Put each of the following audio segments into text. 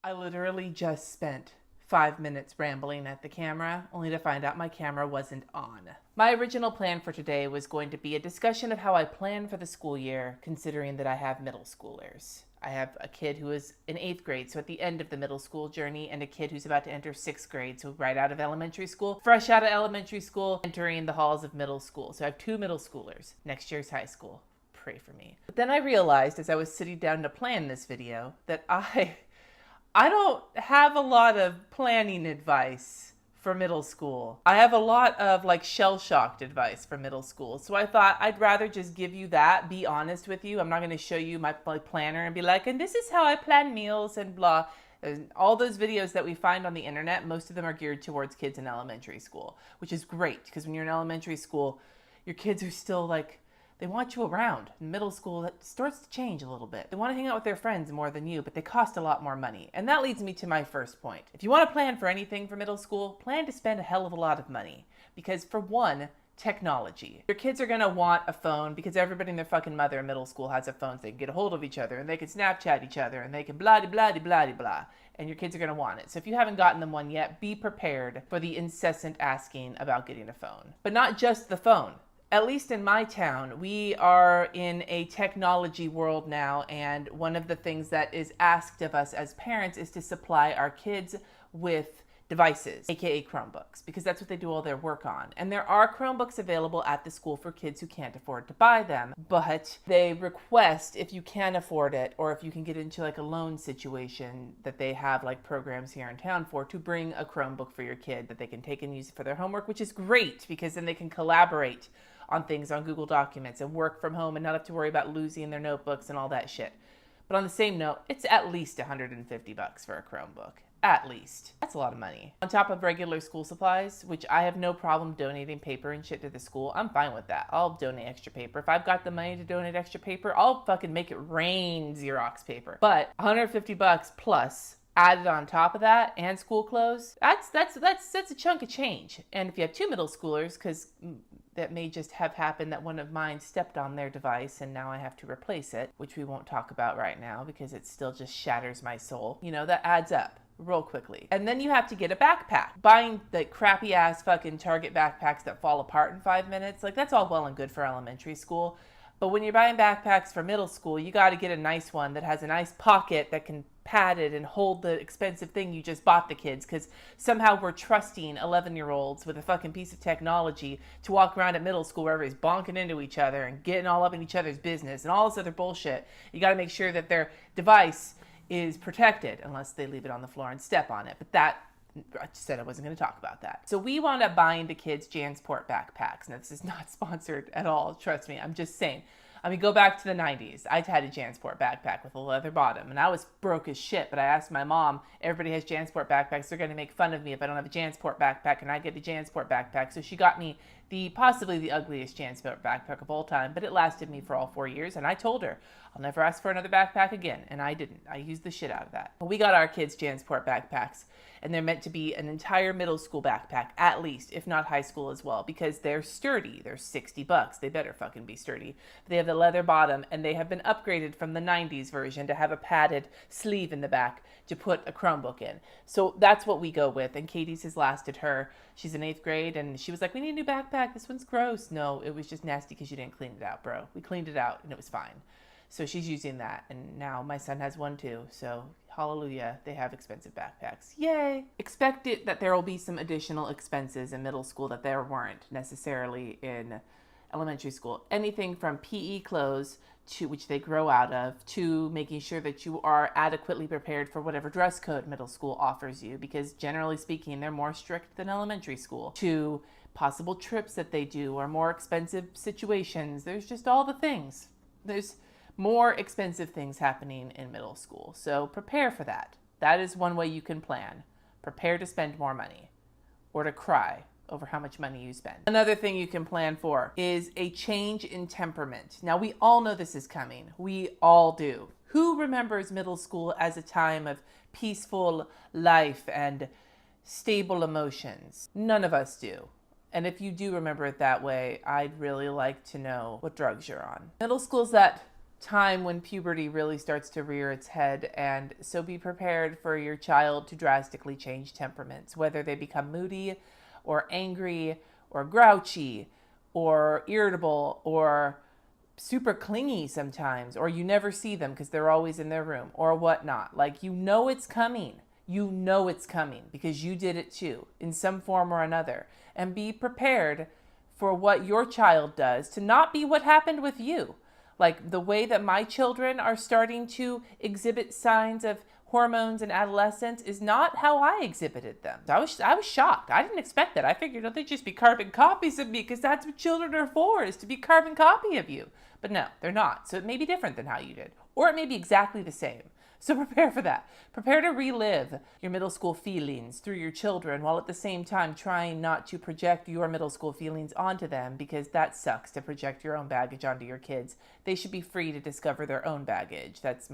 I literally just spent 5 minutes rambling at the camera, only to find out my camera wasn't on. My original plan for today was going to be a discussion of how I plan for the school year, considering that I have middle schoolers. I have a kid who is in 8th grade, so at the end of the middle school journey, and a kid who's about to enter 6th grade, so right out of elementary school, fresh out of elementary school, entering the halls of middle school. So I have 2 middle schoolers. Next year's high school. Pray for me. But then I realized as I was sitting down to plan this video that I don't have a lot of planning advice for middle school. I have a lot of shell-shocked advice for middle school. So I thought I'd rather just give you that, be honest with you. I'm not going to show you my planner and be like, and this is how I plan meals and blah. And all those videos that we find on the internet, most of them are geared towards kids in elementary school, which is great because when you're in elementary school, your kids are still they want you around. In middle school, that starts to change a little bit. They want to hang out with their friends more than you, but they cost a lot more money. And that leads me to my first point. If you want to plan for anything for middle school, plan to spend a hell of a lot of money. Because for one, technology. Your kids are going to want a phone because everybody and their fucking mother in middle school has a phone so they can get a hold of each other and they can Snapchat each other and they can blah blah blah blah. And your kids are going to want it. So if you haven't gotten them one yet, be prepared for the incessant asking about getting a phone. But not just the phone. At least in my town, we are in a technology world now, and one of the things that is asked of us as parents is to supply our kids with devices, aka Chromebooks, because that's what they do all their work on. And there are Chromebooks available at the school for kids who can't afford to buy them, but they request, if you can afford it, or if you can get into a loan situation that they have programs here in town for, to bring a Chromebook for your kid that they can take and use for their homework, which is great because then they can collaborate on things on Google Documents and work from home and not have to worry about losing their notebooks and all that shit. But on the same note, it's at least $150 for a Chromebook. At least. That's a lot of money. On top of regular school supplies, which I have no problem donating paper and shit to the school, I'm fine with that. I'll donate extra paper. If I've got the money to donate extra paper, I'll fucking make it rain Xerox paper. But $150 plus added on top of that and school clothes, that's a chunk of change. And if you have 2 middle schoolers, because that may just have happened that one of mine stepped on their device and now I have to replace it, which we won't talk about right now because it still just shatters my soul. That adds up real quickly. And then you have to get a backpack. Buying the crappy ass fucking Target backpacks that fall apart in 5 minutes, that's all well and good for elementary school. But when you're buying backpacks for middle school, you got to get a nice one that has a nice pocket that can pad it and hold the expensive thing you just bought the kids, because somehow we're trusting 11-year-olds with a fucking piece of technology to walk around at middle school where everybody's bonking into each other and getting all up in each other's business and all this other bullshit. You got to make sure that their device is protected unless they leave it on the floor and step on it. But I just said I wasn't going to talk about that. So we wound up buying the kids JanSport backpacks. Now, this is not sponsored at all. Trust me. I'm just saying. Go back to the 90s. I had a JanSport backpack with a leather bottom, and I was broke as shit, but I asked my mom, everybody has JanSport backpacks. They're going to make fun of me if I don't have a JanSport backpack, and I get a JanSport backpack. So she got me possibly the ugliest JanSport backpack of all time, but it lasted me for all 4 years, and I told her, I'll never ask for another backpack again, and I didn't. I used the shit out of that. We got our kids JanSport backpacks, and they're meant to be an entire middle school backpack, at least, if not high school as well, because they're sturdy. They're $60. They better fucking be sturdy. They have the leather bottom, and they have been upgraded from the 90s version to have a padded sleeve in the back to put a Chromebook in. So that's what we go with, and Katie's has lasted her. She's in 8th grade, and she was like, we need a new backpack. This one's gross. No, it was just nasty because you didn't clean it out, bro. We cleaned it out, and it was fine. So she's using that, and now my son has one too. So hallelujah, they have expensive backpacks. Yay! Expect it that there will be some additional expenses in middle school that there weren't necessarily in elementary school. Anything from PE clothes, to which they grow out of, to making sure that you are adequately prepared for whatever dress code middle school offers you, because generally speaking, they're more strict than elementary school, to possible trips that they do or more expensive situations. There's just all the things. There's more expensive things happening in middle school. So prepare for that. That is one way you can plan. Prepare to spend more money or to cry over how much money you spend. Another thing you can plan for is a change in temperament. Now, we all know this is coming. We all do. Who remembers middle school as a time of peaceful life and stable emotions? None of us do. And if you do remember it that way, I'd really like to know what drugs you're on. Middle school's that time when puberty really starts to rear its head, and so be prepared for your child to drastically change temperaments, whether they become moody or angry or grouchy or irritable or super clingy sometimes, or you never see them because they're always in their room or whatnot. Like, it's coming. It's coming because you did it too in some form or another. And be prepared for what your child does to not be what happened with you. Like the way that my children are starting to exhibit signs of hormones in adolescence is not how I exhibited them. I was shocked. I didn't expect that. I figured, they'd just be carbon copies of me because that's what children are for, is to be carbon copy of you. But no, they're not. So it may be different than how you did, or it may be exactly the same. So prepare for that. Prepare to relive your middle school feelings through your children, while at the same time trying not to project your middle school feelings onto them, because that sucks to project your own baggage onto your kids. They should be free to discover their own baggage. That's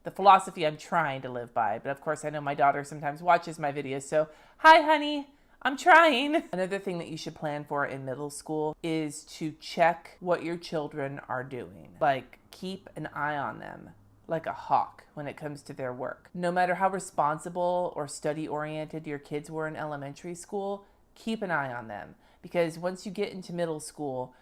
the philosophy I'm trying to live by. But of course, I know my daughter sometimes watches my videos, so hi, honey. I'm trying. Another thing that you should plan for in middle school is to check what your children are doing. Like, keep an eye on them like a hawk when it comes to their work. No matter how responsible or study-oriented your kids were in elementary school, keep an eye on them. Because once you get into middle school,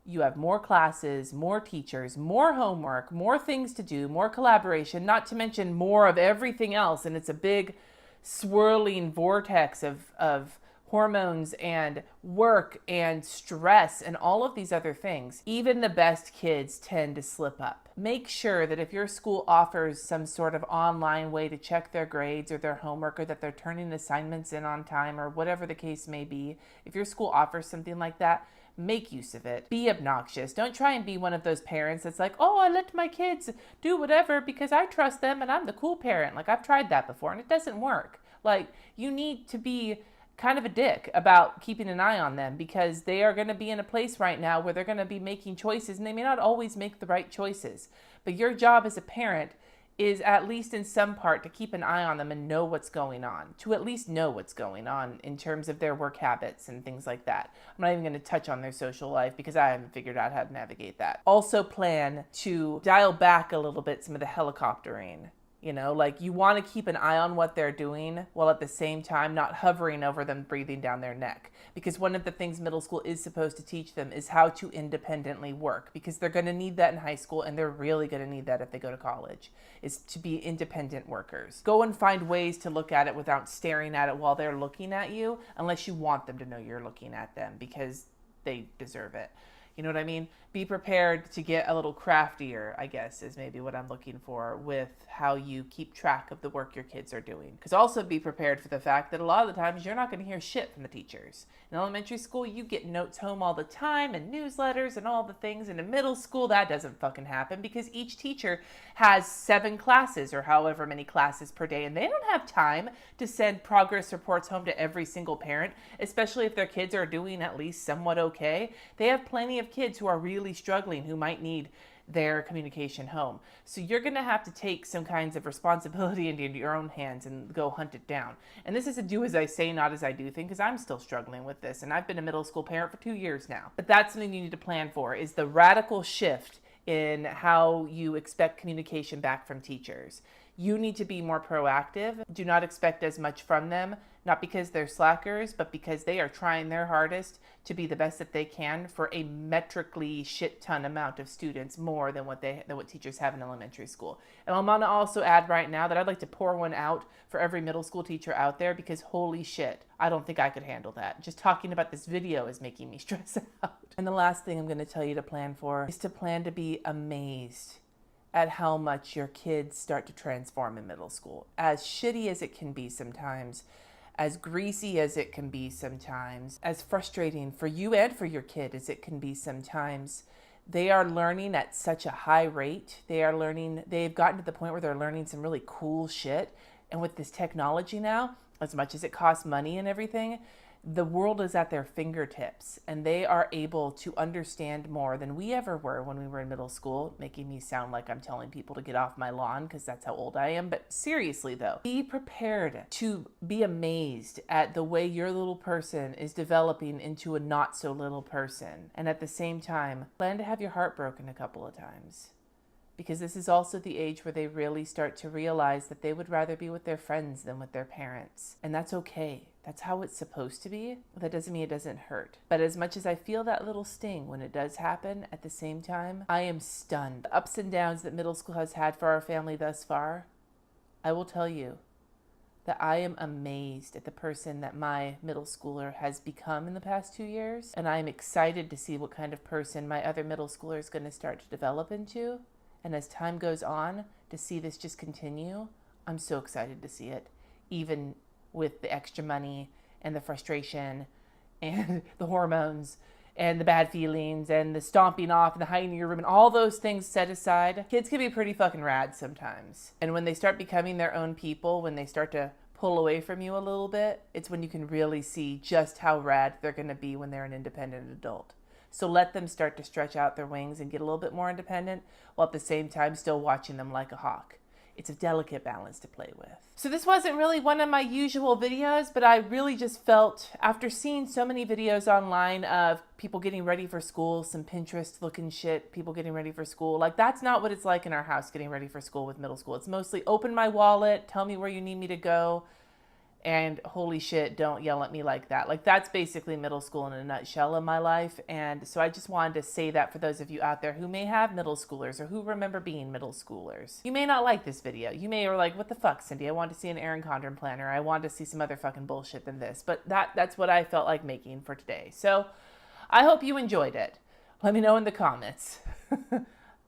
you have more classes, more teachers, more homework, more things to do, more collaboration, not to mention more of everything else. And it's a big swirling vortex of hormones and work and stress and all of these other things. Even the best kids tend to slip up. Make sure that if your school offers some sort of online way to check their grades or their homework, or that they're turning assignments in on time, or whatever the case may be, if your school offers something like that, make use of it. Be obnoxious. Don't try and be one of those parents that's like, oh, I let my kids do whatever because I trust them and I'm the cool parent. Like, I've tried that before and it doesn't work. Like, you need to be kind of a dick about keeping an eye on them, because they are going to be in a place right now where they're going to be making choices, and they may not always make the right choices. But your job as a parent is, at least in some part, to keep an eye on them and know what's going on, to at least know what's going on in terms of their work habits and things like that. I'm not even going to touch on their social life because I haven't figured out how to navigate that. Also plan to dial back a little bit some of the helicoptering. Like, you want to keep an eye on what they're doing while at the same time not hovering over them, breathing down their neck. Because one of the things middle school is supposed to teach them is how to independently work, because they're going to need that in high school, and they're really going to need that if they go to college, is to be independent workers. Go and find ways to look at it without staring at it while they're looking at you, unless you want them to know you're looking at them, because they deserve it. You know what I mean? Be prepared to get a little craftier, I guess, is maybe what I'm looking for, with how you keep track of the work your kids are doing. Because also be prepared for the fact that a lot of the times you're not going to hear shit from the teachers. In elementary school, you get notes home all the time and newsletters and all the things. And in middle school, that doesn't fucking happen, because each teacher has 7 classes or however many classes per day. And they don't have time to send progress reports home to every single parent, especially if their kids are doing at least somewhat okay. They have plenty of kids who are really struggling, who might need their communication home. So you're going to have to take some kinds of responsibility into your own hands and go hunt it down. And this is a do as I say, not as I do thing, because I'm still struggling with this. And I've been a middle school parent for 2 years now. But that's something you need to plan for, is the radical shift in how you expect communication back from teachers. You need to be more proactive. Do not expect as much from them, not because they're slackers, but because they are trying their hardest to be the best that they can for a metrically shit ton amount of students, more than what teachers have in elementary school. And I'm gonna also add right now that I'd like to pour one out for every middle school teacher out there, because holy shit, I don't think I could handle that. Just talking about this video is making me stress out. And the last thing I'm gonna tell you to plan for is to plan to be amazed at how much your kids start to transform in middle school. As shitty as it can be sometimes, as greasy as it can be sometimes, as frustrating for you and for your kid as it can be sometimes, they are learning at such a high rate. They've gotten to the point where they're learning some really cool shit. And with this technology now, as much as it costs money and everything, the world is at their fingertips, and they are able to understand more than we ever were when we were in middle school, making me sound like I'm telling people to get off my lawn because that's how old I am. But seriously though, be prepared to be amazed at the way your little person is developing into a not so little person. And at the same time, plan to have your heart broken a couple of times, because this is also the age where they really start to realize that they would rather be with their friends than with their parents. And that's okay. That's how it's supposed to be. That doesn't mean it doesn't hurt. But as much as I feel that little sting when it does happen, at the same time, I am stunned. The ups and downs that middle school has had for our family thus far, I will tell you that I am amazed at the person that my middle schooler has become in the past 2 years. And I am excited to see what kind of person my other middle schooler is going to start to develop into. And as time goes on, to see this just continue, I'm so excited to see it, even with the extra money and the frustration and the hormones and the bad feelings and the stomping off and the hiding in your room and all those things set aside. Kids can be pretty fucking rad sometimes. And when they start becoming their own people, when they start to pull away from you a little bit, it's when you can really see just how rad they're going to be when they're an independent adult. So let them start to stretch out their wings and get a little bit more independent, while at the same time still watching them like a hawk. It's a delicate balance to play with. So this wasn't really one of my usual videos, but I really just felt, after seeing so many videos online of people getting ready for school, some Pinterest looking shit, people getting ready for school, like that's not what it's like in our house getting ready for school with middle school. It's mostly open my wallet, tell me where you need me to go, and holy shit, don't yell at me like that. Like that's basically middle school in a nutshell in my life. And so I just wanted to say that for those of you out there who may have middle schoolers or who remember being middle schoolers. You may not like this video. You may are like, what the fuck, Cindy? I want to see an Erin Condren planner. I want to see some other fucking bullshit than this. But that's what I felt like making for today. So I hope you enjoyed it. Let me know in the comments.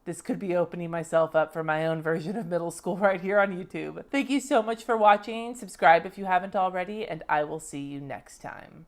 This could be opening myself up for my own version of middle school right here on YouTube. Thank you so much for watching. Subscribe if you haven't already, and I will see you next time.